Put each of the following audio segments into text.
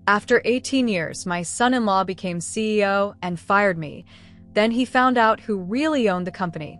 After 18 years, my son-in-law became CEO and fired me. Then he found out who really owned the company.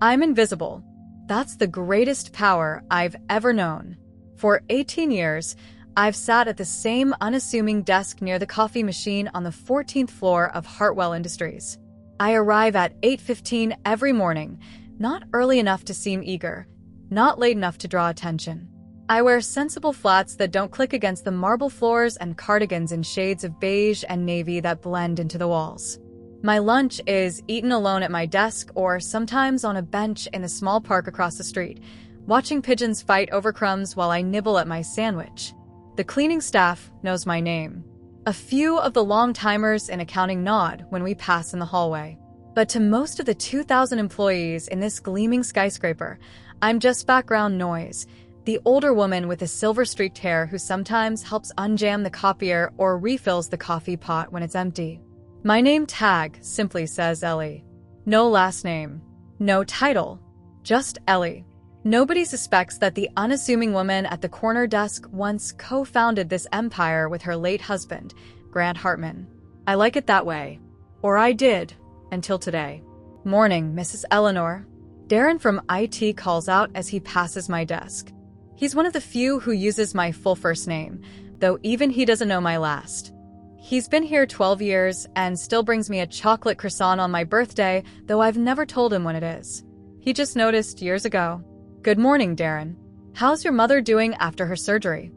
I'm invisible. That's the greatest power I've ever known. For 18 years, I've sat at the same unassuming desk near the coffee machine on the 14th floor of Hartwell Industries. I arrive at 8:15 every morning, not early enough to seem eager, not late enough to draw attention. I wear sensible flats that don't click against the marble floors and cardigans in shades of beige and navy that blend into the walls. My lunch is eaten alone at my desk or sometimes on a bench in the small park across the street, watching pigeons fight over crumbs while I nibble at my sandwich. The cleaning staff knows my name. A few of the long-timers in accounting nod when we pass in the hallway. But to most of the 2,000 employees in this gleaming skyscraper, I'm just background noise, the older woman with the silver-streaked hair who sometimes helps unjam the copier or refills the coffee pot when it's empty. My name tag simply says Ellie. No last name. No title. Just Ellie. Nobody suspects that the unassuming woman at the corner desk once co-founded this empire with her late husband, Grant Hartman. I like it that way. Or I did, until today. Morning, Mrs. Eleanor. Darren from IT calls out as he passes my desk. He's one of the few who uses my full first name, though even he doesn't know my last. He's been here 12 years and still brings me a chocolate croissant on my birthday, though I've never told him when it is. He just noticed years ago. Good morning, Darren. How's your mother doing after her surgery?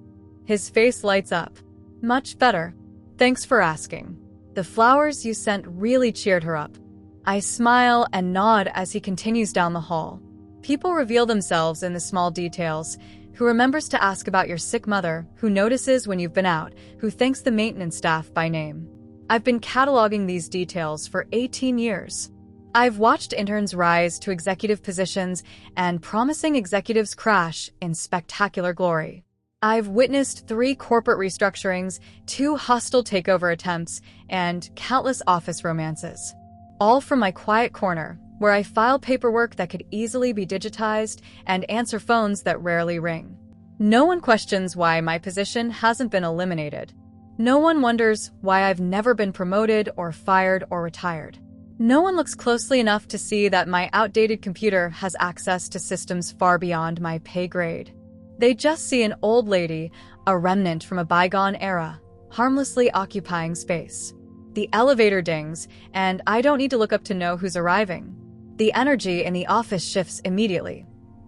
His face lights up. Much better. Thanks for asking. The flowers you sent really cheered her up. I smile and nod as he continues down the hall. People reveal themselves in the small details. Who remembers to ask about your sick mother, who notices when you've been out, who thanks the maintenance staff by name. I've been cataloging these details for 18 years. I've watched interns rise to executive positions and promising executives crash in spectacular glory. I've witnessed 3 corporate restructurings, 2 hostile takeover attempts, and countless office romances. All from my quiet corner, where I file paperwork that could easily be digitized and answer phones that rarely ring. No one questions why my position hasn't been eliminated. No one wonders why I've never been promoted or fired or retired. No one looks closely enough to see that my outdated computer has access to systems far beyond my pay grade. They just see an old lady, a remnant from a bygone era, harmlessly occupying space. The elevator dings, and I don't need to look up to know who's arriving. The energy in the office shifts immediately.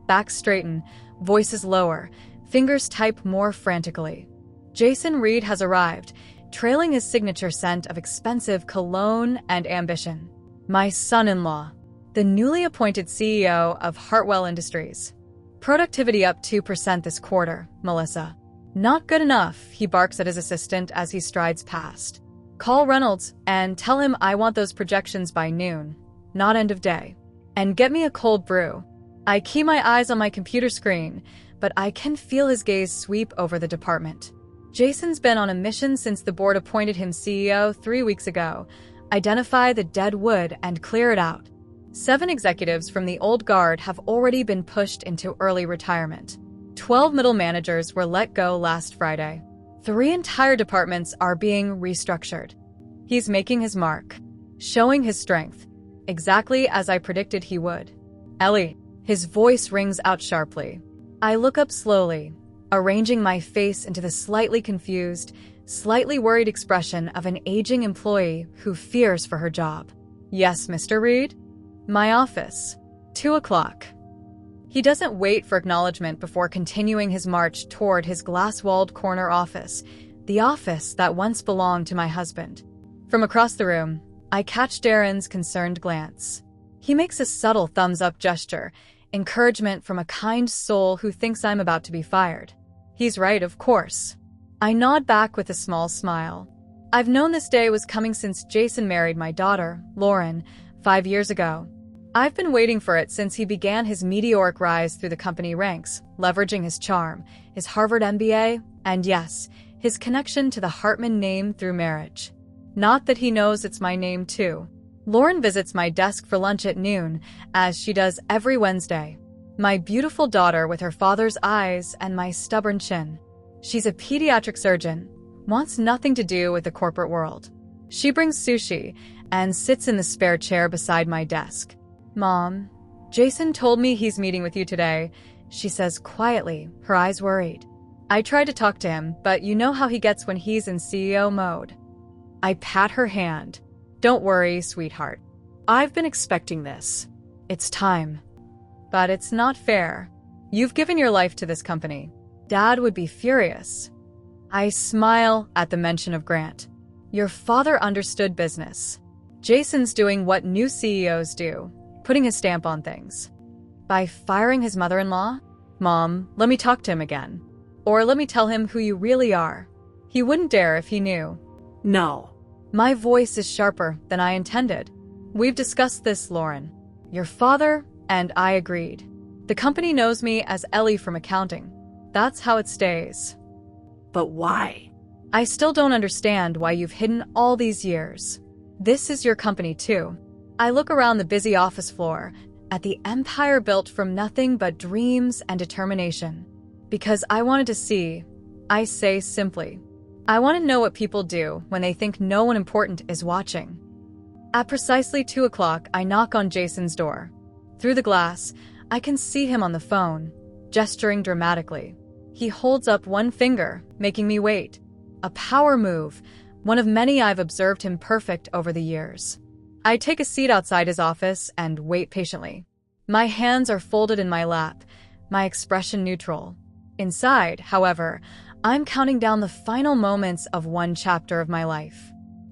Backs straighten, voices lower, fingers type more frantically. Jason Reed has arrived, trailing his signature scent of expensive cologne and ambition. My son-in-law, the newly appointed CEO of Hartwell Industries. Productivity up 2% this quarter, Melissa. Not good enough, he barks at his assistant as he strides past. Call Reynolds and tell him I want those projections by noon, not end of day. And get me a cold brew. I keep my eyes on my computer screen, but I can feel his gaze sweep over the department. Jason's been on a mission since the board appointed him CEO 3 weeks ago. Identify the dead wood and clear it out. 7 executives from the old guard have already been pushed into early retirement. 12 middle managers were let go last Friday. 3 entire departments are being restructured. He's making his mark, showing his strength, exactly as I predicted he would. Ellie, his voice rings out sharply. I look up slowly, arranging my face into the slightly confused, slightly worried expression of an aging employee who fears for her job. Yes, Mr. Reed? My office. 2 o'clock. He doesn't wait for acknowledgement before continuing his march toward his glass-walled corner office, the office that once belonged to my husband. From across the room, I catch Darren's concerned glance. He makes a subtle thumbs-up gesture, encouragement from a kind soul who thinks I'm about to be fired. He's right, of course. I nod back with a small smile. I've known this day was coming since Jason married my daughter, Lauren, 5 years ago. I've been waiting for it since he began his meteoric rise through the company ranks, leveraging his charm, his Harvard MBA, and yes, his connection to the Hartman name through marriage. Not that he knows it's my name too. Lauren visits my desk for lunch at noon, as she does every Wednesday. My beautiful daughter with her father's eyes and my stubborn chin. She's a pediatric surgeon, wants nothing to do with the corporate world. She brings sushi and sits in the spare chair beside my desk. Mom, Jason told me he's meeting with you today, she says quietly, her eyes worried. I tried to talk to him, but you know how he gets when he's in CEO mode. I pat her hand. Don't worry, sweetheart. I've been expecting this. It's time. But it's not fair. You've given your life to this company. Dad would be furious. I smile at the mention of Grant. Your father understood business. Jason's doing what new CEOs do, putting his stamp on things. By firing his mother-in-law? Mom, let me talk to him again. Or let me tell him who you really are. He wouldn't dare if he knew. No. My voice is sharper than I intended. We've discussed this, Lauren. Your father and I agreed. The company knows me as Ellie from accounting. That's how it stays. But why? I still don't understand why you've hidden all these years. This is your company too. I look around the busy office floor at the empire built from nothing but dreams and determination. Because I wanted to see, I say simply, I want to know what people do when they think no one important is watching. At precisely 2 o'clock, I knock on Jason's door. Through the glass, I can see him on the phone, gesturing dramatically. He holds up one finger, making me wait. A power move, one of many I've observed him perfect over the years. I take a seat outside his office and wait patiently. My hands are folded in my lap, my expression neutral. Inside, however, I'm counting down the final moments of one chapter of my life.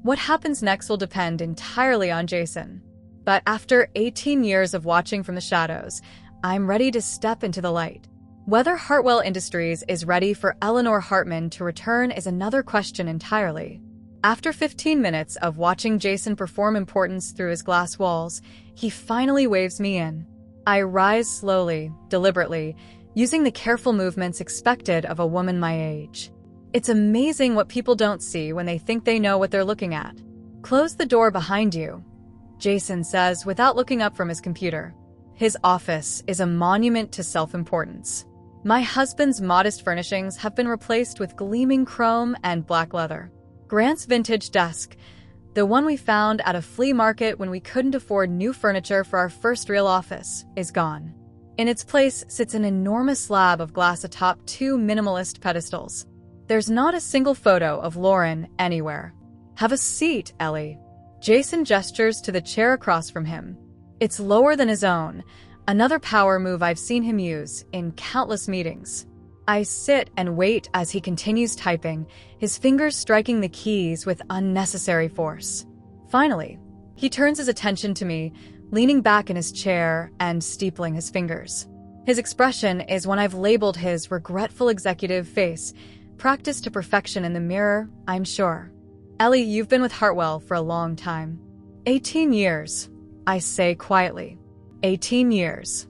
What happens next will depend entirely on Jason. But after 18 years of watching from the shadows, I'm ready to step into the light. Whether Hartwell Industries is ready for Eleanor Hartman to return is another question entirely. After 15 minutes of watching Jason perform importance through his glass walls, he finally waves me in. I rise slowly, deliberately, using the careful movements expected of a woman my age. It's amazing what people don't see when they think they know what they're looking at. Close the door behind you, Jason says without looking up from his computer. His office is a monument to self-importance. My husband's modest furnishings have been replaced with gleaming chrome and black leather. Grant's vintage desk, the one we found at a flea market when we couldn't afford new furniture for our first real office, is gone. In its place sits an enormous slab of glass atop 2 minimalist pedestals. There's not a single photo of Lauren anywhere. Have a seat, Ellie. Jason gestures to the chair across from him. It's lower than his own, another power move I've seen him use in countless meetings. I sit and wait as he continues typing, his fingers striking the keys with unnecessary force. Finally, he turns his attention to me, leaning back in his chair and steepling his fingers. His expression is one I've labeled his regretful executive face, practiced to perfection in the mirror, I'm sure. Ellie, you've been with Hartwell for a long time. 18 years, I say quietly. 18 years.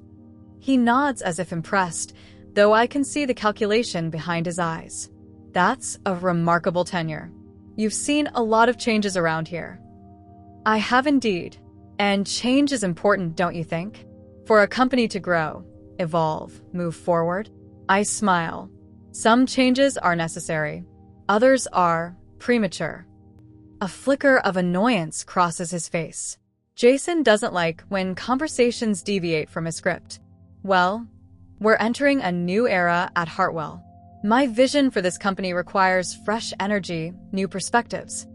He nods as if impressed, though I can see the calculation behind his eyes. That's a remarkable tenure. You've seen a lot of changes around here. I have indeed. And change is important, don't you think? For a company to grow, evolve, move forward? I smile. Some changes are necessary. Others are premature. A flicker of annoyance crosses his face. Jason doesn't like when conversations deviate from a script. Well, we're entering a new era at Hartwell. My vision for this company requires fresh energy, new perspectives.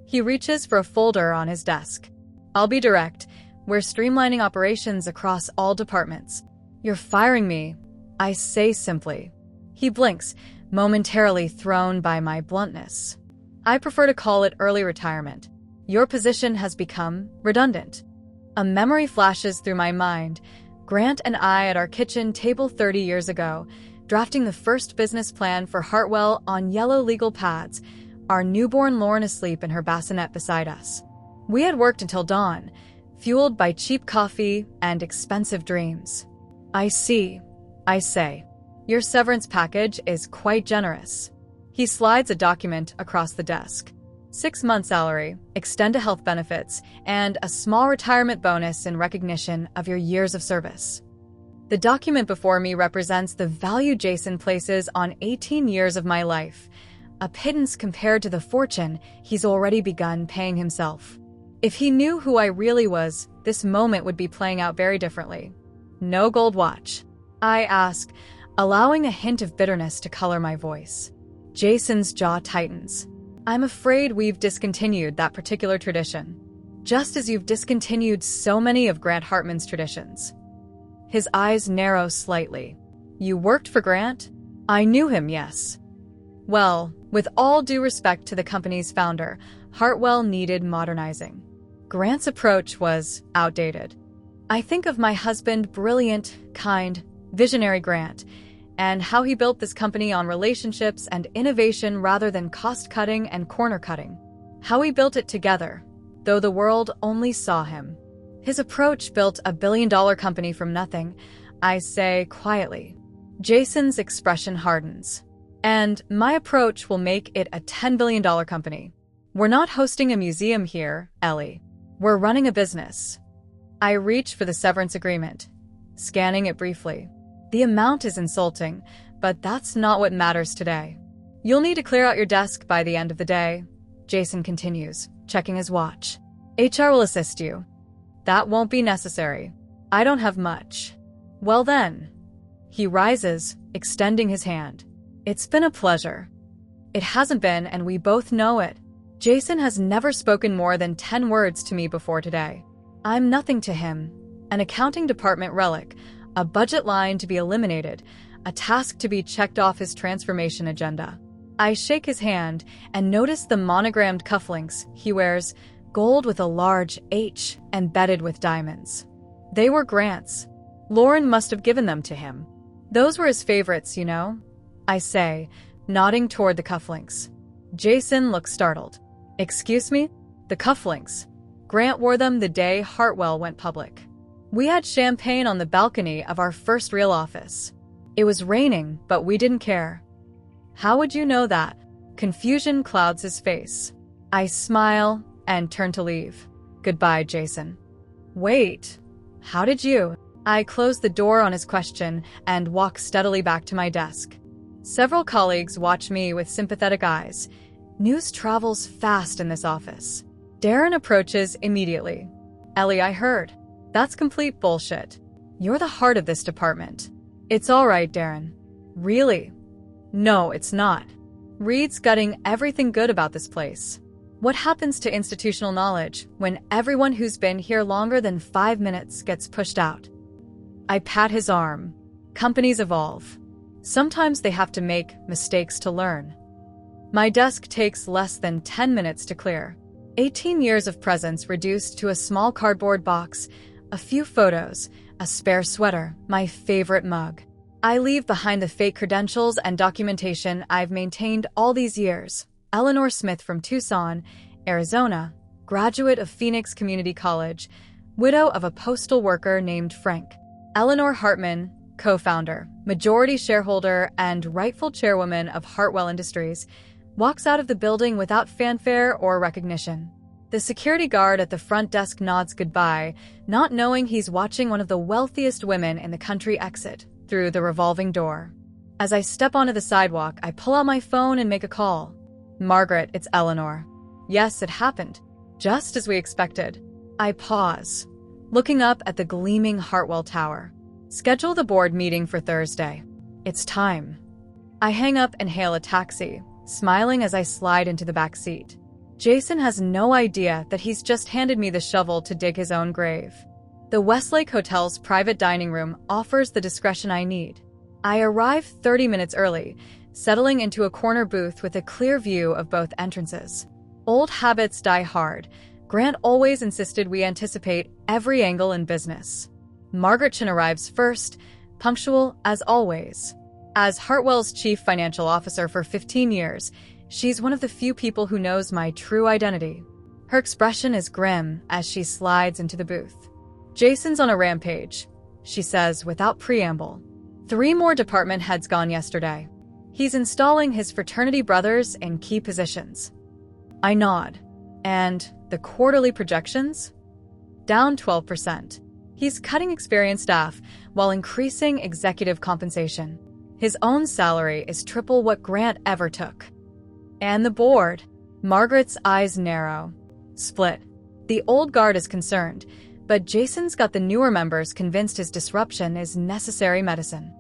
He reaches for a folder on his desk. I'll be direct. We're streamlining operations across all departments. You're firing me, I say simply. He blinks, momentarily thrown by my bluntness. I prefer to call it early retirement. Your position has become redundant. A memory flashes through my mind. Grant and I at our kitchen table 30 years ago, drafting the first business plan for Hartwell on yellow legal pads, our newborn Lauren asleep in her bassinet beside us. We had worked until dawn, fueled by cheap coffee and expensive dreams. I see, I say. Your severance package is quite generous. He slides a document across the desk. 6-month salary, extended health benefits, and a small retirement bonus in recognition of your years of service. The document before me represents the value Jason places on 18 years of my life, A pittance compared to the fortune he's already begun paying himself. If he knew who I really was, this moment would be playing out very differently. No gold watch? I ask, allowing a hint of bitterness to color my voice. Jason's jaw tightens. I'm afraid we've discontinued that particular tradition, just as you've discontinued so many of Grant Hartman's traditions. His eyes narrow slightly. You worked for Grant? I knew him, yes. Well, with all due respect to the company's founder, Hartwell needed modernizing. Grant's approach was outdated. I think of my husband, brilliant, kind, visionary Grant, and how he built this company on relationships and innovation rather than cost-cutting and corner-cutting. How he built it together, though the world only saw him. His approach built a billion-dollar company from nothing, I say quietly. Jason's expression hardens. And my approach will make it a $10 billion company. We're not hosting a museum here, Ellie. We're running a business. I reach for the severance agreement, scanning it briefly. The amount is insulting, but that's not what matters today. You'll need to clear out your desk by the end of the day, Jason continues, checking his watch. HR will assist you. That won't be necessary. I don't have much. Well then. He rises, extending his hand. It's been a pleasure. It hasn't been, and we both know it. Jason has never spoken more than 10 words to me before today. I'm nothing to him. An accounting department relic, a budget line to be eliminated, a task to be checked off his transformation agenda. I shake his hand and notice the monogrammed cufflinks he wears, gold with a large H embedded with diamonds. They were Grant's. Lauren must have given them to him. Those were his favorites, you know, I say, nodding toward the cufflinks. Jason looks startled. Excuse me? The cufflinks. Grant wore them the day Hartwell went public. We had champagne on the balcony of our first real office. It was raining, but we didn't care. How would you know that? Confusion clouds his face. I smile and turn to leave. Goodbye, Jason. Wait. How did you? I close the door on his question and walk steadily back to my desk. Several colleagues watch me with sympathetic eyes. News travels fast in this office. Darren approaches immediately. Ellie, I heard. That's complete bullshit. You're the heart of this department. It's all right, Darren. Really? No, it's not. Reed's gutting everything good about this place. What happens to institutional knowledge when everyone who's been here longer than 5 minutes gets pushed out? I pat his arm. Companies evolve. Sometimes they have to make mistakes to learn. My desk takes less than 10 minutes to clear. 18 years of presents reduced to a small cardboard box, a few photos, a spare sweater, my favorite mug. I leave behind the fake credentials and documentation I've maintained all these years. Eleanor Smith from Tucson, Arizona, graduate of Phoenix Community College, widow of a postal worker named Frank. Eleanor Hartman, co-founder, majority shareholder, and rightful chairwoman of Hartwell Industries, walks out of the building without fanfare or recognition. The security guard at the front desk nods goodbye, not knowing he's watching one of the wealthiest women in the country exit through the revolving door. As I step onto the sidewalk, I pull out my phone and make a call. Margaret, it's Eleanor. Yes, it happened. Just as we expected. I pause, looking up at the gleaming Hartwell Tower. Schedule the board meeting for Thursday. It's time. I hang up and hail a taxi, smiling as I slide into the back seat. Jason has no idea that he's just handed me the shovel to dig his own grave. The Westlake Hotel's private dining room offers the discretion I need. I arrive 30 minutes early, settling into a corner booth with a clear view of both entrances. Old habits die hard. Grant always insisted we anticipate every angle in business. Margaret Chin arrives first, punctual as always. As Hartwell's chief financial officer for 15 years, she's one of the few people who knows my true identity. Her expression is grim as she slides into the booth. Jason's on a rampage, she says without preamble. 3 more department heads gone yesterday. He's installing his fraternity brothers in key positions. I nod. And the quarterly projections? Down 12%. He's cutting experienced staff while increasing executive compensation. His own salary is triple what Grant ever took. And the board. Margaret's eyes narrow. Split. The old guard is concerned, but Jason's got the newer members convinced his disruption is necessary medicine.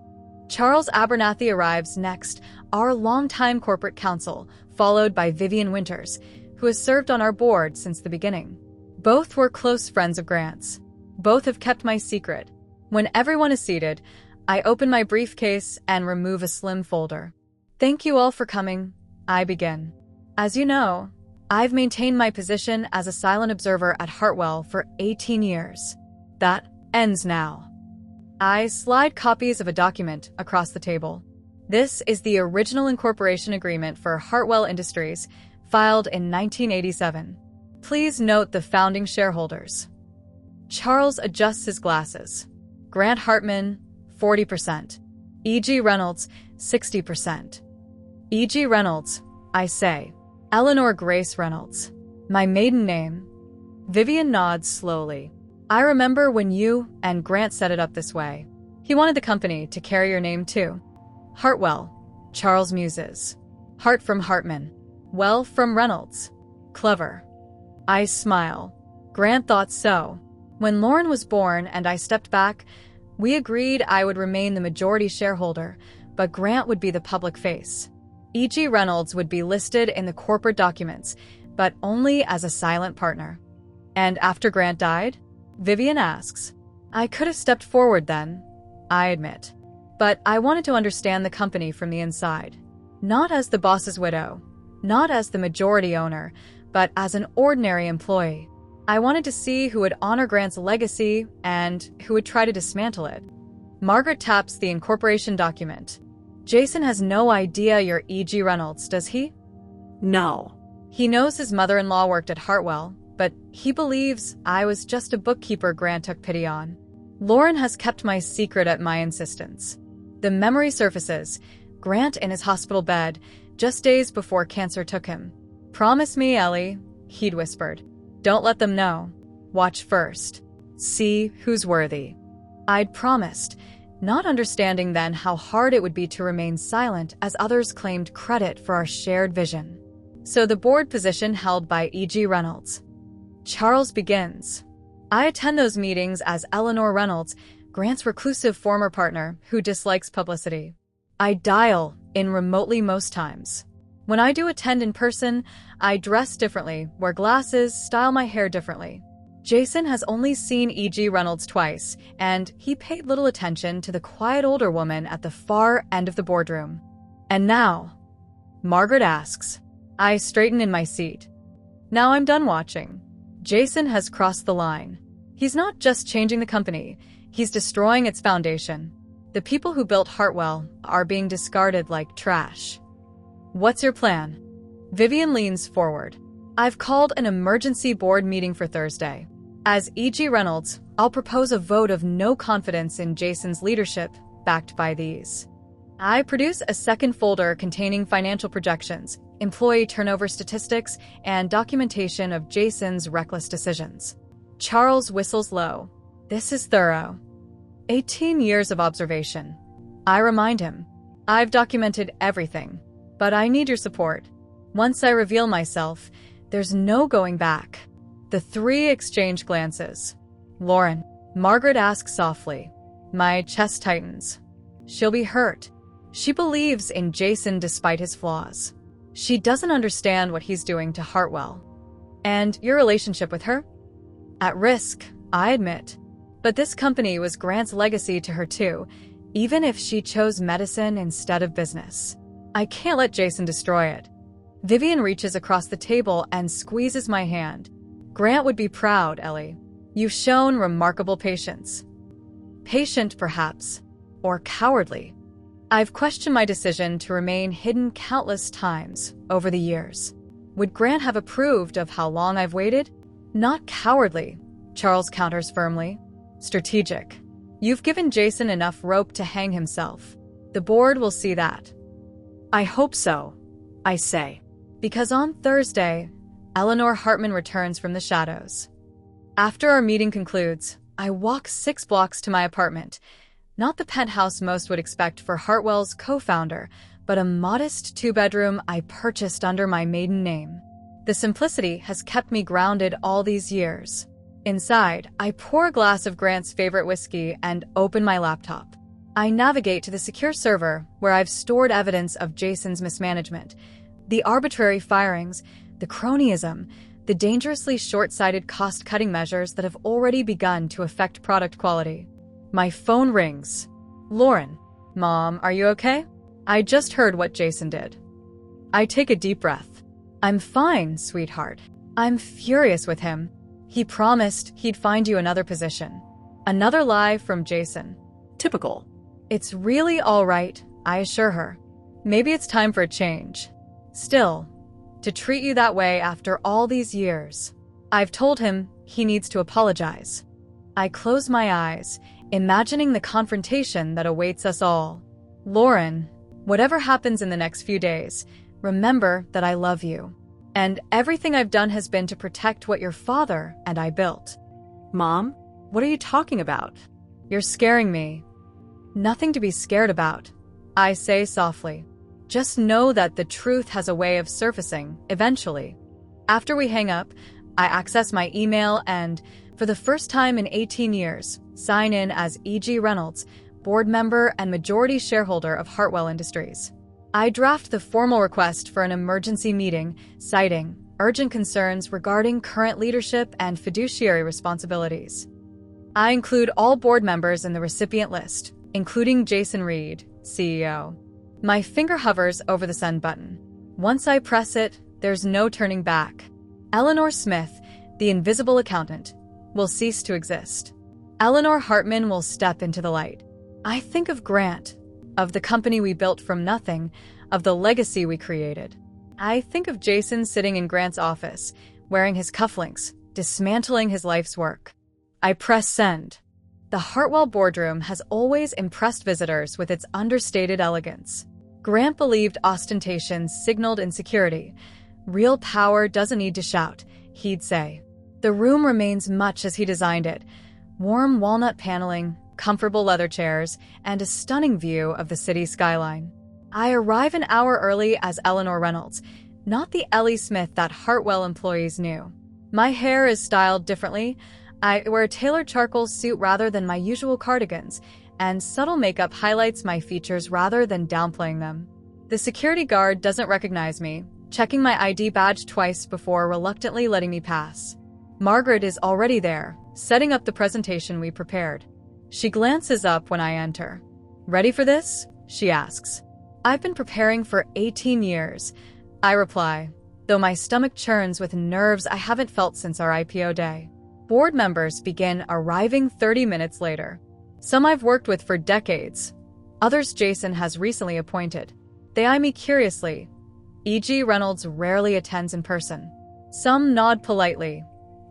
Charles Abernathy arrives next, our longtime corporate counsel, followed by Vivian Winters, who has served on our board since the beginning. Both were close friends of Grant's. Both have kept my secret. When everyone is seated, I open my briefcase and remove a slim folder. Thank you all for coming. I begin. As you know, I've maintained my position as a silent observer at Hartwell for 18 years. That ends now. I slide copies of a document across the table. This is the original incorporation agreement for Hartwell Industries, filed in 1987. Please note the founding shareholders. Charles adjusts his glasses. Grant Hartman, 40%. E.G. Reynolds, 60%. E.G. Reynolds, I say. Eleanor Grace Reynolds. My maiden name. Vivian nods slowly. I remember when you and Grant set it up this way. He wanted the company to carry your name too. Hartwell. Charles muses. Hart from Hartman. Well from Reynolds. Clever. I smile. Grant thought so. When Lauren was born and I stepped back, we agreed I would remain the majority shareholder, but Grant would be the public face. E.G. Reynolds would be listed in the corporate documents, but only as a silent partner. And after Grant died? Vivian asks. I could have stepped forward then, I admit. But I wanted to understand the company from the inside. Not as the boss's widow, not as the majority owner, but as an ordinary employee. I wanted to see who would honor Grant's legacy and who would try to dismantle it. Margaret taps the incorporation document. Jason has no idea you're E.G. Reynolds, does he? No. He knows his mother-in-law worked at Hartwell, but he believes I was just a bookkeeper Grant took pity on. Lauren has kept my secret at my insistence. The memory surfaces, Grant in his hospital bed, just days before cancer took him. Promise me, Ellie, he'd whispered. Don't let them know. Watch first. See who's worthy. I'd promised, not understanding then how hard it would be to remain silent as others claimed credit for our shared vision. So the board position held by E.G. Reynolds. Charles begins. I attend those meetings as Eleanor Reynolds, Grant's reclusive former partner who dislikes publicity. I dial in remotely most times. When I do attend in person, I dress differently, wear glasses, style my hair differently. Jason has only seen E.G. Reynolds twice, and he paid little attention to the quiet older woman at the far end of the boardroom. And now? Margaret asks. I straighten in my seat. Now I'm done watching. Jason has crossed the line. He's not just changing the company, he's destroying its foundation. The people who built Hartwell are being discarded like trash. What's your plan? Vivian leans forward. I've called an emergency board meeting for Thursday. As E.G. Reynolds, I'll propose a vote of no confidence in Jason's leadership, backed by these. I produce a second folder containing financial projections, employee turnover statistics, and documentation of Jason's reckless decisions. Charles whistles low. This is thorough. 18 years of observation. I remind him. I've documented everything, but I need your support. Once I reveal myself, there's no going back. The three exchange glances. Lauren. Margaret asks softly. My chest tightens. She'll be hurt. She believes in Jason despite his flaws. She doesn't understand what he's doing to Hartwell. And your relationship with her? At risk, I admit. But this company was Grant's legacy to her too, even if she chose medicine instead of business. I can't let Jason destroy it. Vivian reaches across the table and squeezes my hand. Grant would be proud, Ellie. You've shown remarkable patience. Patient, perhaps, or cowardly. I've questioned my decision to remain hidden countless times over the years. Would Grant have approved of how long I've waited? Not cowardly, Charles counters firmly. Strategic. You've given Jason enough rope to hang himself. The board will see that. I hope so, I say. Because on Thursday, Eleanor Hartman returns from the shadows. After our meeting concludes, I walk 6 blocks to my apartment. Not the penthouse most would expect for Hartwell's co-founder, but but a modest two-bedroom I purchased under my maiden name. The simplicity has kept me grounded all these years. Inside, I pour a glass of Grant's favorite whiskey and open my laptop. I navigate to the secure server where I've stored evidence of Jason's mismanagement, the arbitrary firings, the cronyism, the dangerously short-sighted cost-cutting measures that have already begun to affect product quality. My phone rings. Lauren. Mom, are you okay? I just heard what Jason did. I take a deep breath. I'm fine, sweetheart. I'm furious with him. He promised he'd find you another position. Another lie from Jason. Typical. It's really all right, I assure her. Maybe it's time for a change. Still, to treat you that way after all these years. I've told him he needs to apologize. I close my eyes, imagining the confrontation that awaits us all. Lauren, whatever happens in the next few days, remember that I love you. And everything I've done has been to protect what your father and I built. Mom, what are you talking about? You're scaring me. Nothing to be scared about, I say softly. Just know that the truth has a way of surfacing, eventually. After we hang up, I access my email and, for the first time in 18 years, sign in as E.G. Reynolds, board member and majority shareholder of Hartwell Industries. I draft the formal request for an emergency meeting, citing urgent concerns regarding current leadership and fiduciary responsibilities. I include all board members in the recipient list, including Jason Reed, CEO. My finger hovers over the send button. Once I press it, there's no turning back. Eleanor Smith, the invisible accountant, will cease to exist. Eleanor Hartman will step into the light. I think of Grant, of the company we built from nothing, of the legacy we created. I think of Jason sitting in Grant's office, wearing his cufflinks, dismantling his life's work. I press send. The Hartwell boardroom has always impressed visitors with its understated elegance. Grant believed ostentation signaled insecurity. Real power doesn't need to shout, he'd say. The room remains much as he designed it. Warm walnut paneling, comfortable leather chairs, and a stunning view of the city skyline. I arrive an hour early as Eleanor Reynolds, not the Ellie Smith that Hartwell employees knew. My hair is styled differently. I wear a tailored charcoal suit rather than my usual cardigans, and subtle makeup highlights my features rather than downplaying them. The security guard doesn't recognize me, checking my ID badge twice before reluctantly letting me pass. Margaret is already there, setting up the presentation we prepared. She glances up when I enter. Ready for this? She asks. I've been preparing for 18 years, I reply, though my stomach churns with nerves I haven't felt since our IPO day. Board members begin arriving 30 minutes later. Some I've worked with for decades. Others Jason has recently appointed. They eye me curiously. E.G. Reynolds rarely attends in person. Some nod politely.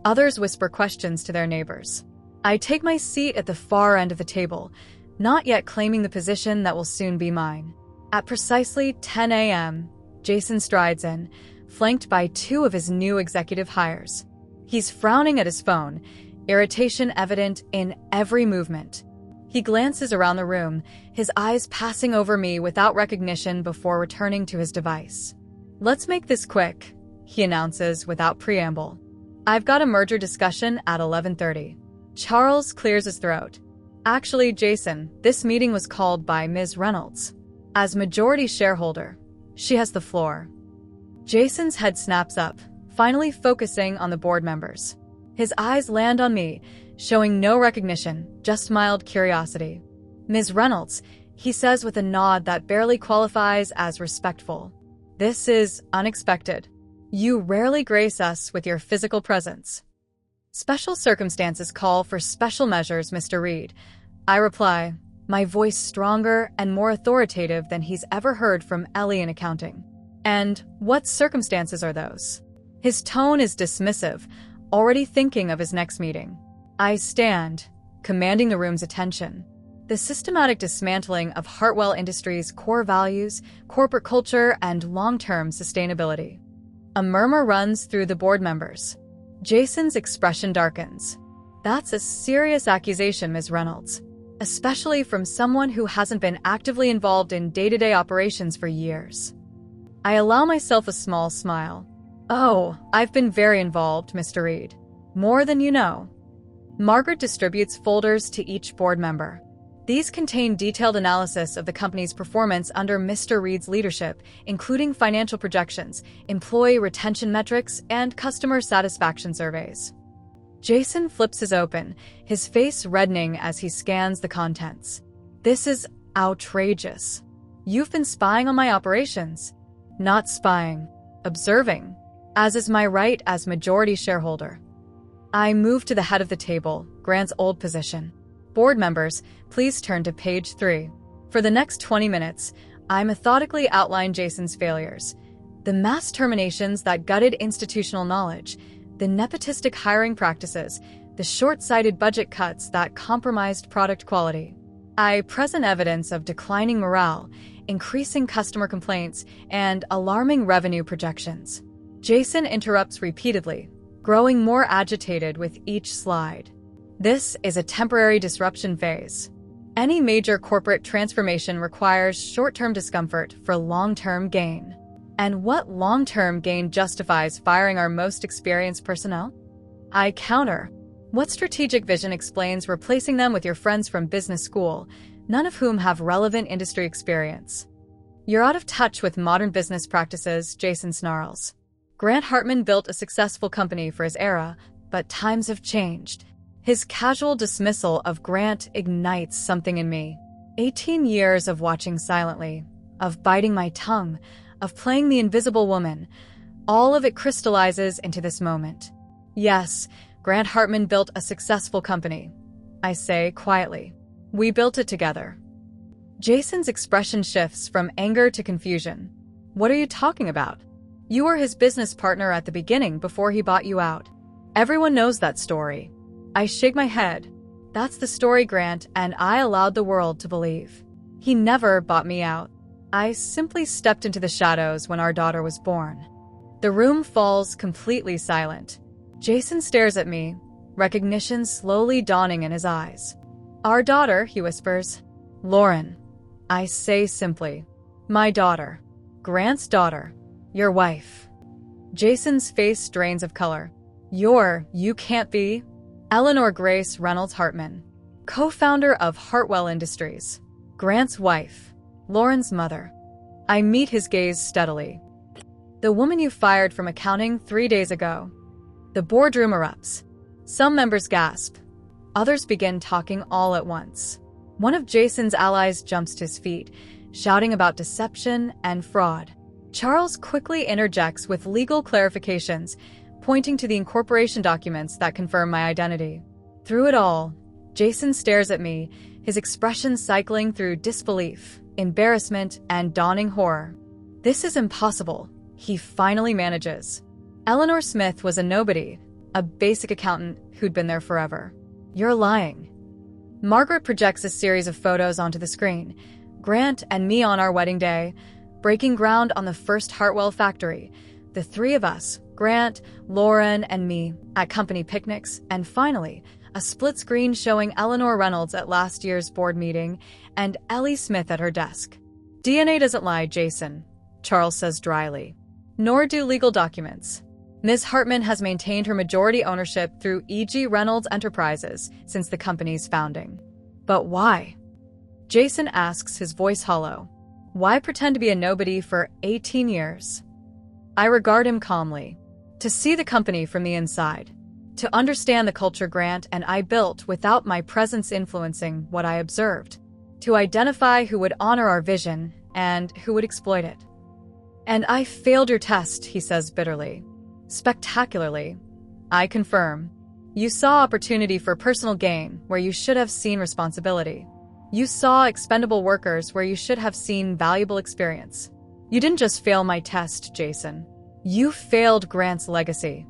Others whisper questions to their neighbors. I take my seat at the far end of the table, not yet claiming the position that will soon be mine. At precisely 10 a.m., Jason strides in, flanked by two of his new executive hires. He's frowning at his phone, irritation evident in every movement. He glances around the room, his eyes passing over me without recognition before returning to his device. Let's make this quick, he announces without preamble. I've got a merger discussion at 11:30. Charles clears his throat. Actually, Jason, this meeting was called by Ms. Reynolds. As majority shareholder, she has the floor. Jason's head snaps up, finally focusing on the board members. His eyes land on me, showing no recognition, just mild curiosity. Ms. Reynolds, he says with a nod that barely qualifies as respectful. This is unexpected. You rarely grace us with your physical presence. Special circumstances call for special measures, Mr. Reed. I reply, my voice stronger and more authoritative than he's ever heard from Ellie in accounting. And what circumstances are those? His tone is dismissive, already thinking of his next meeting. I stand, commanding the room's attention. The systematic dismantling of Hartwell Industries' core values, corporate culture, and long-term sustainability. A murmur runs through the board members. Jason's expression darkens. That's a serious accusation, Ms. Reynolds. especially from someone who hasn't been actively involved in day-to-day operations for years. I allow myself a small smile. Oh, I've been very involved, Mr. Reed. More than you know. Margaret distributes folders to each board member. These contain detailed analysis of the company's performance under Mr. Reed's leadership, including financial projections, employee retention metrics, and customer satisfaction surveys. Jason flips his open, his face reddening as he scans the contents. This is outrageous. You've been spying on my operations. Not spying. Observing. As is my right as majority shareholder. I move to the head of the table, Grant's old position. Board members, please turn to page 3. For the next 20 minutes, I methodically outline Jason's failures. The mass terminations that gutted institutional knowledge, the nepotistic hiring practices, the short-sighted budget cuts that compromised product quality. I present evidence of declining morale, increasing customer complaints, and alarming revenue projections. Jason interrupts repeatedly, growing more agitated with each slide. This is a temporary disruption phase. Any major corporate transformation requires short-term discomfort for long-term gain. And what long-term gain justifies firing our most experienced personnel? I counter. What strategic vision explains replacing them with your friends from business school, none of whom have relevant industry experience? You're out of touch with modern business practices, Jason snarls. Grant Hartman built a successful company for his era, but times have changed. His casual dismissal of Grant ignites something in me. 18 years of watching silently, of biting my tongue, of playing the invisible woman, all of it crystallizes into this moment. Yes, Grant Hartman built a successful company. I say quietly. We built it together. Jason's expression shifts from anger to confusion. What are you talking about? You were his business partner at the beginning before he bought you out. Everyone knows that story. I shake my head. That's the story, Grant, and I allowed the world to believe. He never bought me out. I simply stepped into the shadows when our daughter was born. The room falls completely silent. Jason stares at me, recognition slowly dawning in his eyes. Our daughter, he whispers. Lauren. I say simply. My daughter. Grant's daughter. Your wife. Jason's face drains of color. You can't be. Eleanor Grace Reynolds Hartman, co-founder of Hartwell Industries. Grant's wife. Lauren's mother. I meet his gaze steadily. The woman you fired from accounting 3 days ago. The boardroom erupts. Some members gasp. Others begin talking all at once. One of Jason's allies jumps to his feet, shouting about deception and fraud. Charles quickly interjects with legal clarifications, pointing to the incorporation documents that confirm my identity. Through it all, Jason stares at me, his expression cycling through disbelief, embarrassment, and dawning horror. This is impossible, he finally manages. Eleanor Smith was a nobody, a basic accountant who'd been there forever. You're lying. Margaret projects a series of photos onto the screen. Grant and me on our wedding day, breaking ground on the first Hartwell factory. The 3 of us, Grant, Lauren, and me, at company picnics, and finally, a split screen showing Eleanor Reynolds at last year's board meeting and Ellie Smith at her desk. DNA doesn't lie, Jason, Charles says dryly. Nor do legal documents. Ms. Hartman has maintained her majority ownership through E.G. Reynolds Enterprises since the company's founding. But why? Jason asks, his voice hollow. Why pretend to be a nobody for 18 years? I regard him calmly. To see the company from the inside. To understand the culture Grant and I built without my presence influencing what I observed. To identify who would honor our vision and who would exploit it. And I failed your test, he says bitterly. Spectacularly. I confirm. You saw opportunity for personal gain where you should have seen responsibility. You saw expendable workers where you should have seen valuable experience. You didn't just fail my test, Jason. You failed Grant's legacy.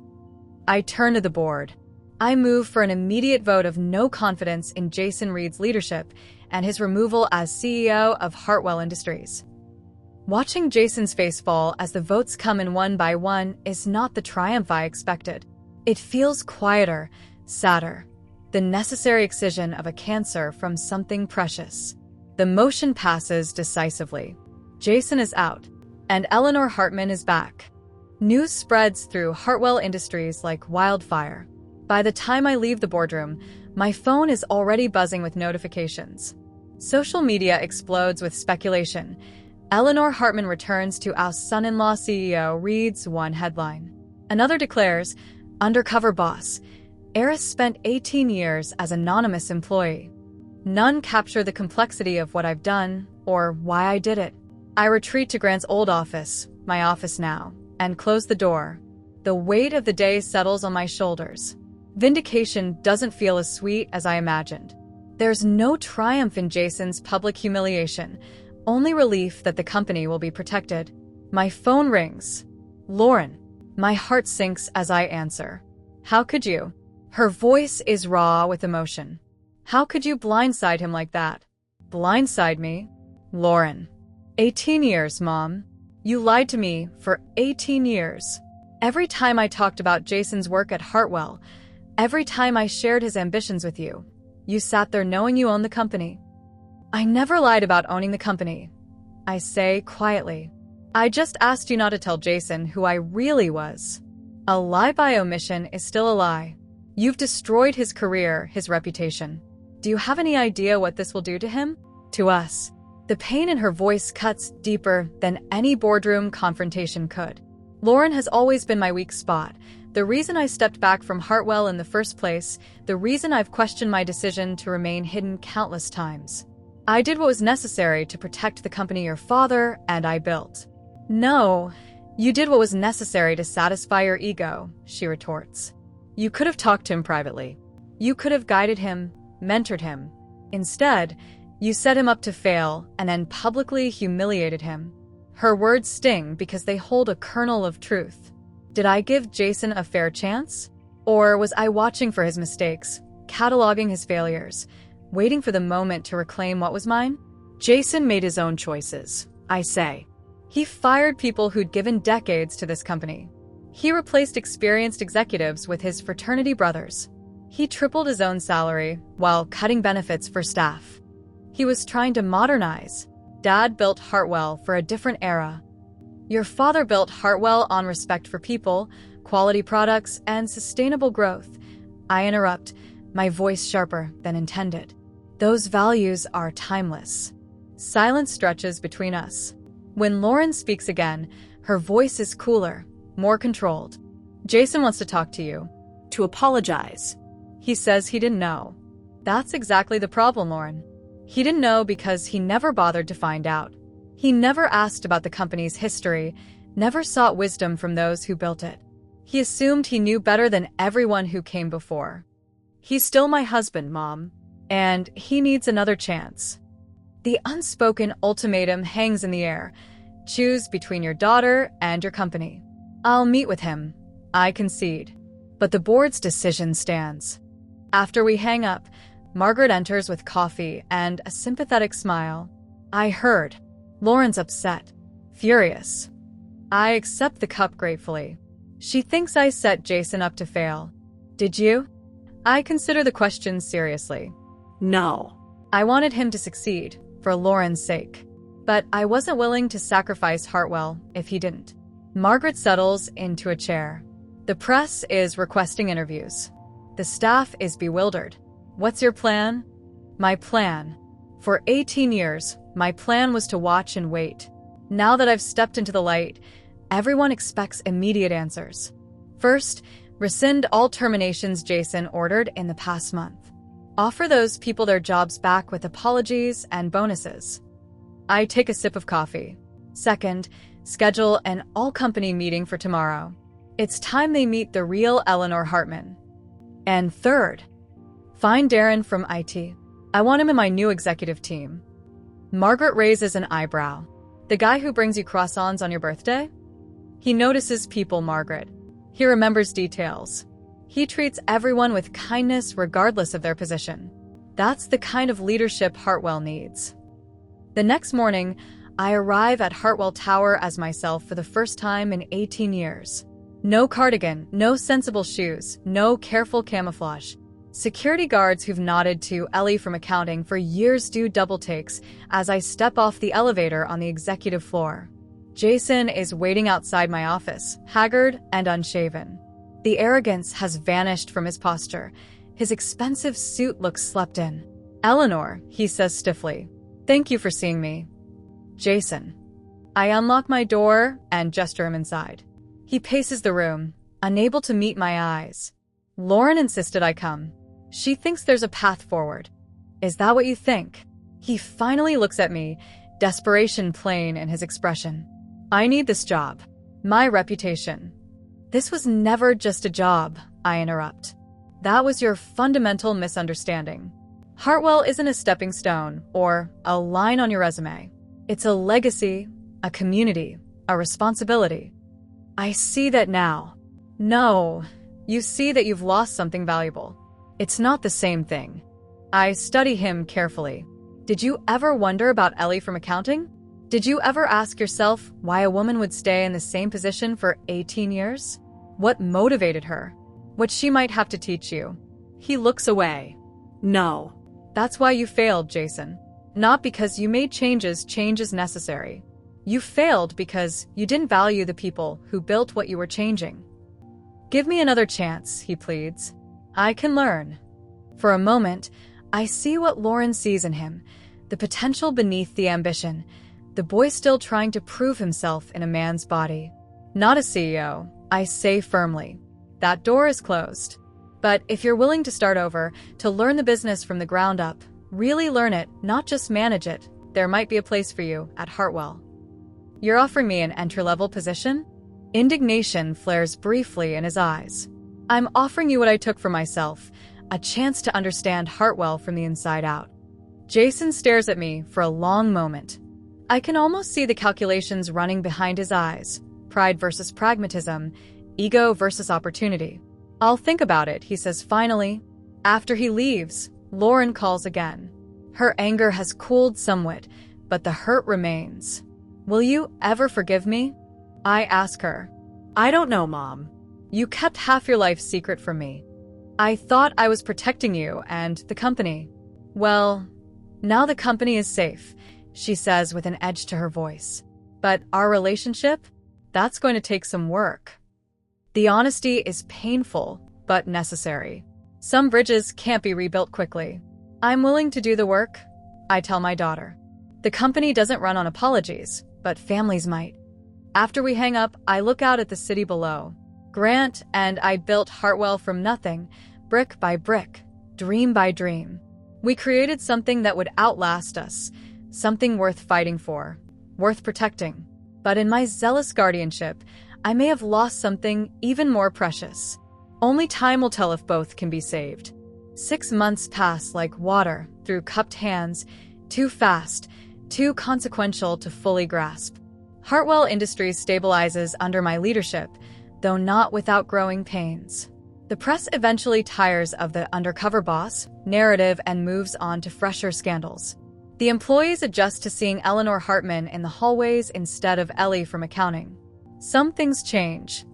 I turn to the board. I move for an immediate vote of no confidence in Jason Reed's leadership and his removal as CEO of Hartwell Industries. Watching Jason's face fall as the votes come in one by one is not the triumph I expected. It feels quieter, sadder. the necessary excision of a cancer from something precious. The motion passes decisively. Jason is out, and Eleanor Hartman is back. News spreads through Hartwell Industries like wildfire. By the time I leave the boardroom, my phone is already buzzing with notifications. Social media explodes with speculation. Eleanor Hartman returns to our son-in-law CEO, reads one headline. Another declares, undercover boss. Heiress spent 18 years as anonymous employee. None capture the complexity of what I've done or why I did it. I retreat to Grant's old office, my office now, and close the door. The weight of the day settles on my shoulders. Vindication doesn't feel as sweet as I imagined. There's no triumph in Jason's public humiliation, only relief that the company will be protected. My phone rings. Lauren. My heart sinks as I answer. How could you? Her voice is raw with emotion. How could you blindside him like that? Blindside me? Lauren. 18 years, Mom. You lied to me for 18 years. Every time I talked about Jason's work at Hartwell, every time I shared his ambitions with you, you sat there knowing you owned the company. I never lied about owning the company. I say quietly. I just asked you not to tell Jason who I really was. A lie by omission is still a lie. You've destroyed his career, his reputation. Do you have any idea what this will do to him? To us. The pain in her voice cuts deeper than any boardroom confrontation could. Lauren has always been my weak spot. The reason I stepped back from Hartwell in the first place, the reason I've questioned my decision to remain hidden countless times. I did what was necessary to protect the company your father and I built. No, you did what was necessary to satisfy your ego, she retorts. You could have talked to him privately. You could have guided him, mentored him. Instead, you set him up to fail and then publicly humiliated him. Her words sting because they hold a kernel of truth. Did I give Jason a fair chance? Or was I watching for his mistakes, cataloging his failures, waiting for the moment to reclaim what was mine? Jason made his own choices, I say. He fired people who'd given decades to this company. He replaced experienced executives with his fraternity brothers. He tripled his own salary while cutting benefits for staff. He was trying to modernize. Dad built Hartwell for a different era. Your father built Hartwell on respect for people, quality products, and sustainable growth. I interrupt, my voice sharper than intended. Those values are timeless. Silence stretches between us. When Lauren speaks again, her voice is cooler, more controlled. Jason wants to talk to you. To apologize. He says he didn't know. That's exactly the problem, Lauren. He didn't know because he never bothered to find out. He never asked about the company's history, never sought wisdom from those who built it. He assumed he knew better than everyone who came before. He's still my husband, Mom, and he needs another chance. The unspoken ultimatum hangs in the air. Choose between your daughter and your company. I'll meet with him. I concede. But the board's decision stands. After we hang up, Margaret enters with coffee and a sympathetic smile. I heard. Lauren's upset. Furious. I accept the cup gratefully. She thinks I set Jason up to fail. Did you? I consider the question seriously. No. I wanted him to succeed, for Lauren's sake. But I wasn't willing to sacrifice Hartwell if he didn't. Margaret settles into a chair. The press is requesting interviews. The staff is bewildered. What's your plan? My plan. For 18 years, my plan was to watch and wait. Now that I've stepped into the light, everyone expects immediate answers. First, rescind all terminations Jason ordered in the past month. Offer those people their jobs back with apologies and bonuses. I take a sip of coffee. Second, schedule an all-company meeting for tomorrow. It's time they meet the real Eleanor Hartman. And third, find Darren from IT. I want him in my new executive team. Margaret raises an eyebrow. The guy who brings you croissants on your birthday? He notices people, Margaret. He remembers details. He treats everyone with kindness regardless of their position. That's the kind of leadership Hartwell needs. The next morning, I arrive at Hartwell Tower as myself for the first time in 18 years. No cardigan, no sensible shoes, no careful camouflage. Security guards who've nodded to Ellie from accounting for years do double takes as I step off the elevator on the executive floor. Jason is waiting outside my office, haggard and unshaven. The arrogance has vanished from his posture. His expensive suit looks slept in. "Eleanor," he says stiffly. "Thank you for seeing me." "Jason." I unlock my door and gesture him inside. He paces the room, unable to meet my eyes. "Lauren insisted I come. She thinks there's a path forward." "Is that what you think?" He finally looks at me, desperation plain in his expression. "I need this job. My reputation." "This was never just a job," I interrupt. "That was your fundamental misunderstanding. Hartwell isn't a stepping stone or a line on your resume. It's a legacy, a community, a responsibility." "I see that now." "No, you see that you've lost something valuable. It's not the same thing." I study him carefully. "Did you ever wonder about Ellie from accounting? Did you ever ask yourself why a woman would stay in the same position for 18 years? What motivated her? What she might have to teach you?" He looks away. No. "That's why you failed, Jason. Not because you made changes, change is necessary. You failed because you didn't value the people who built what you were changing." "Give me another chance," he pleads. "I can learn." For a moment, I see what Lauren sees in him, the potential beneath the ambition, the boy still trying to prove himself in a man's body. "Not a CEO," I say firmly. "That door is closed. But if you're willing to start over, to learn the business from the ground up, really learn it, not just manage it, there might be a place for you at Hartwell." "You're offering me an entry-level position?" Indignation flares briefly in his eyes. "I'm offering you what I took for myself, a chance to understand Hartwell from the inside out." Jason stares at me for a long moment. I can almost see the calculations running behind his eyes. Pride versus pragmatism, ego versus opportunity. "I'll think about it," he says finally. After he leaves, Lauren calls again. Her anger has cooled somewhat, but the hurt remains. "Will you ever forgive me?" I ask her. "I don't know, Mom." "You kept half your life secret from me. I thought I was protecting you and the company." "Well, now the company is safe," she says with an edge to her voice. "But our relationship? That's going to take some work." The honesty is painful, but necessary. Some bridges can't be rebuilt quickly. "I'm willing to do the work," I tell my daughter. "The company doesn't run on apologies, but families might." After we hang up, I look out at the city below. Grant and I built Hartwell from nothing, brick by brick, dream by dream. We created something that would outlast us, something worth fighting for, worth protecting. But in my zealous guardianship, I may have lost something even more precious. Only time will tell if both can be saved. 6 months pass like water through cupped hands, too fast, too consequential to fully grasp. Hartwell Industries stabilizes under my leadership, though not without growing pains. The press eventually tires of the undercover boss narrative and moves on to fresher scandals. The employees adjust to seeing Eleanor Hartman in the hallways instead of Ellie from accounting. Some things change,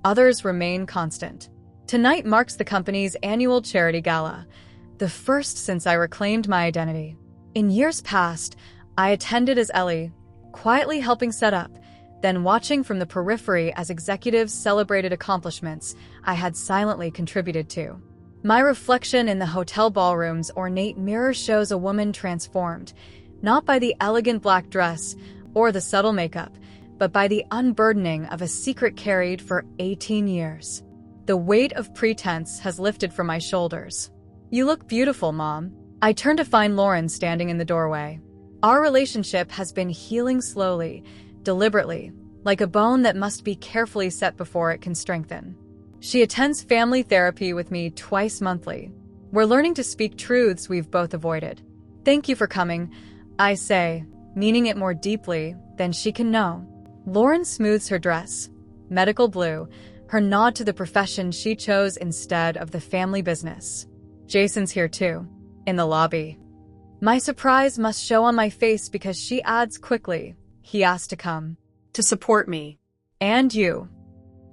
others remain constant. Tonight marks the company's annual charity gala, the first since I reclaimed my identity. In years past, I attended as Ellie, quietly helping set up, then watching from the periphery as executives celebrated accomplishments I had silently contributed to. My reflection in the hotel ballroom's ornate mirror shows a woman transformed, not by the elegant black dress or the subtle makeup, but by the unburdening of a secret carried for 18 years. The weight of pretense has lifted from my shoulders. "You look beautiful, Mom." I turn to find Lauren standing in the doorway. Our relationship has been healing slowly, deliberately, like a bone that must be carefully set before it can strengthen. She attends family therapy with me twice monthly. We're learning to speak truths we've both avoided. "Thank you for coming," I say, meaning it more deeply than she can know. Lauren smooths her dress, medical blue, her nod to the profession she chose instead of the family business. Jason's here too, in the lobby. My surprise must show on my face because she adds quickly, "He asked to come." To support me. "And you."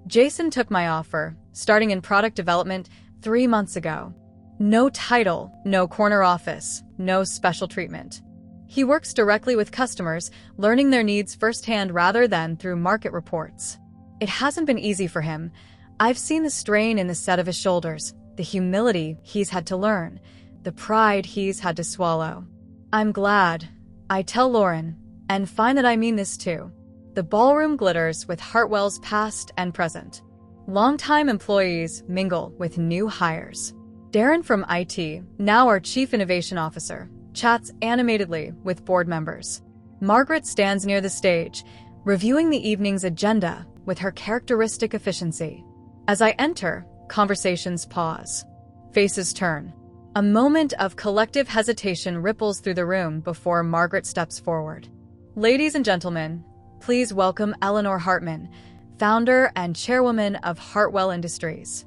Jason took my offer, starting in product development 3 months ago. No title, no corner office, no special treatment. He works directly with customers, learning their needs firsthand rather than through market reports. It hasn't been easy for him. I've seen the strain in the set of his shoulders, the humility he's had to learn, the pride he's had to swallow. I'm glad, I tell Lauren, and find that I mean this too. The ballroom glitters with Hartwell's past and present. Longtime employees mingle with new hires. Darren from IT, now our Chief Innovation Officer, chats animatedly with board members. Margaret stands near the stage, reviewing the evening's agenda with her characteristic efficiency. As I enter, conversations pause. Faces turn. A moment of collective hesitation ripples through the room before Margaret steps forward. Ladies and gentlemen, please welcome Eleanor Hartman, founder and chairwoman of Hartwell Industries.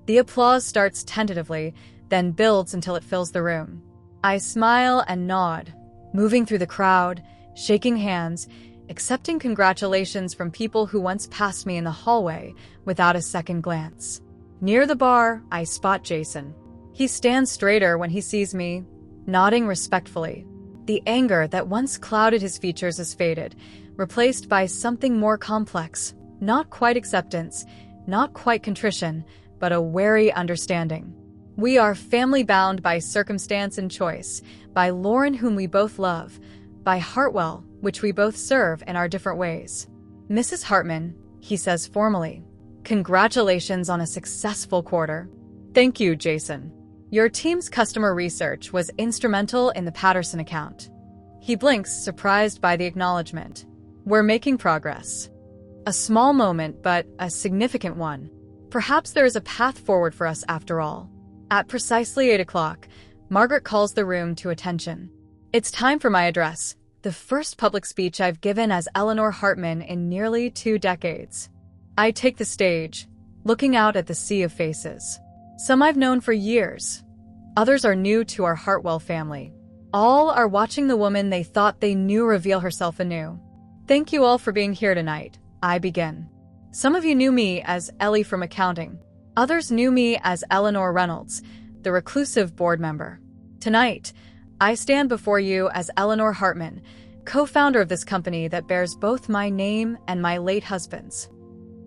The applause starts tentatively, then builds until it fills the room. I smile and nod, moving through the crowd, shaking hands, accepting congratulations from people who once passed me in the hallway without a second glance. Near the bar, I spot Jason. He stands straighter when he sees me, nodding respectfully. The anger that once clouded his features has faded, replaced by something more complex. Not quite acceptance, not quite contrition, but a wary understanding. We are family bound by circumstance and choice, by Lauren, whom we both love, by Hartwell, which we both serve in our different ways. Mrs. Hartman, he says formally, congratulations on a successful quarter. Thank you, Jason. Your team's customer research was instrumental in the Patterson account. He blinks, surprised by the acknowledgement. We're making progress. A small moment, but a significant one. Perhaps there is a path forward for us after all. At precisely 8 o'clock, Margaret calls the room to attention. It's time for my address, the first public speech I've given as Eleanor Hartman in nearly 2 decades. I take the stage, looking out at the sea of faces. Some I've known for years. Others are new to our Hartwell family. All are watching the woman they thought they knew reveal herself anew. Thank you all for being here tonight, I begin. Some of you knew me as Ellie from accounting. Others knew me as Eleanor Reynolds, the reclusive board member. Tonight, I stand before you as Eleanor Hartman, co-founder of this company that bears both my name and my late husband's.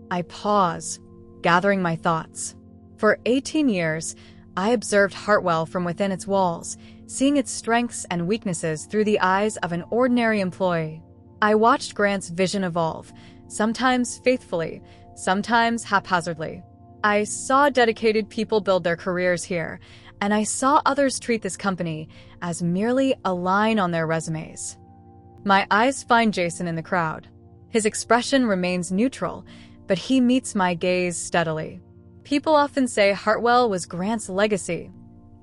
I pause, gathering my thoughts. For 18 years, I observed Hartwell from within its walls, seeing its strengths and weaknesses through the eyes of an ordinary employee. I watched Grant's vision evolve, sometimes faithfully, sometimes haphazardly. I saw dedicated people build their careers here, and I saw others treat this company as merely a line on their resumes. My eyes find Jason in the crowd. His expression remains neutral, but he meets my gaze steadily. People often say Hartwell was Grant's legacy.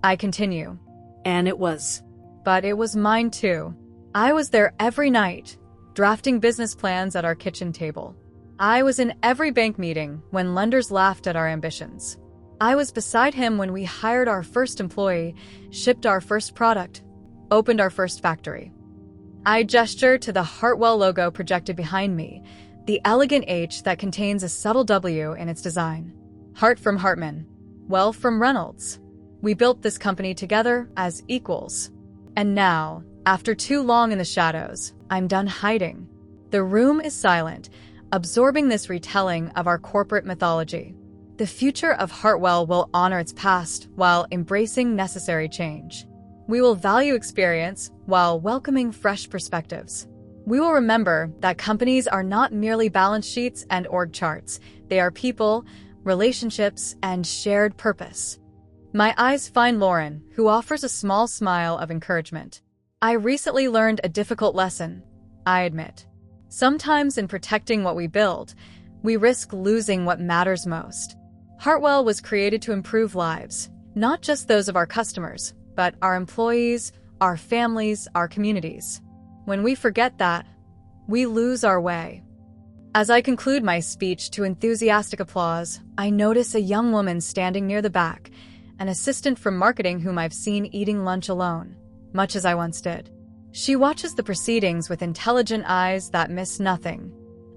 I continue. And it was. But it was mine too. I was there every night, drafting business plans at our kitchen table. I was in every bank meeting when lenders laughed at our ambitions. I was beside him when we hired our first employee, shipped our first product, opened our first factory. I gesture to the Hartwell logo projected behind me, the elegant H that contains a subtle W in its design. Hart from Hartman, well from Reynolds. We built this company together as equals. And now, after too long in the shadows, I'm done hiding. The room is silent, absorbing this retelling of our corporate mythology. The future of Hartwell will honor its past while embracing necessary change. We will value experience while welcoming fresh perspectives. We will remember that companies are not merely balance sheets and org charts. They are people, relationships, and shared purpose. My eyes find Lauren, who offers a small smile of encouragement. I recently learned a difficult lesson, I admit. Sometimes in protecting what we build, we risk losing what matters most. Hartwell was created to improve lives, not just those of our customers, but our employees, our families, our communities. When we forget that, we lose our way. As I conclude my speech to enthusiastic applause, I notice a young woman standing near the back, an assistant from marketing whom I've seen eating lunch alone, much as I once did. She watches the proceedings with intelligent eyes that miss nothing.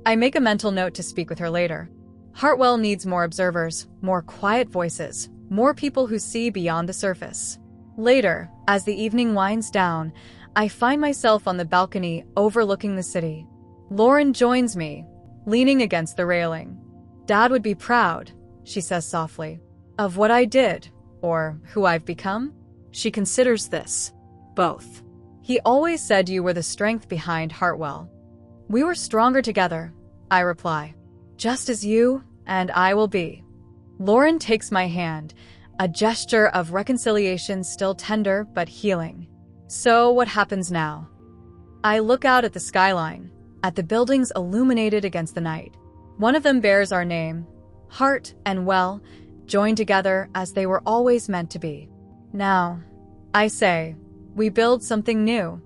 I make a mental note to speak with her later. Hartwell needs more observers, more quiet voices, more people who see beyond the surface. Later, as the evening winds down, I find myself on the balcony overlooking the city. Lauren joins me, leaning against the railing. "Dad would be proud," she says softly, "of what I did, or who I've become." She considers this. Both. "He always said you were the strength behind Hartwell." "We were stronger together," I reply. "Just as you and I will be." Lauren takes my hand, a gesture of reconciliation still tender but healing. "So what happens now?" I look out at the skyline, at the buildings illuminated against the night. One of them bears our name, Hart and Well, joined together as they were always meant to be. "Now," I say, "we build something new."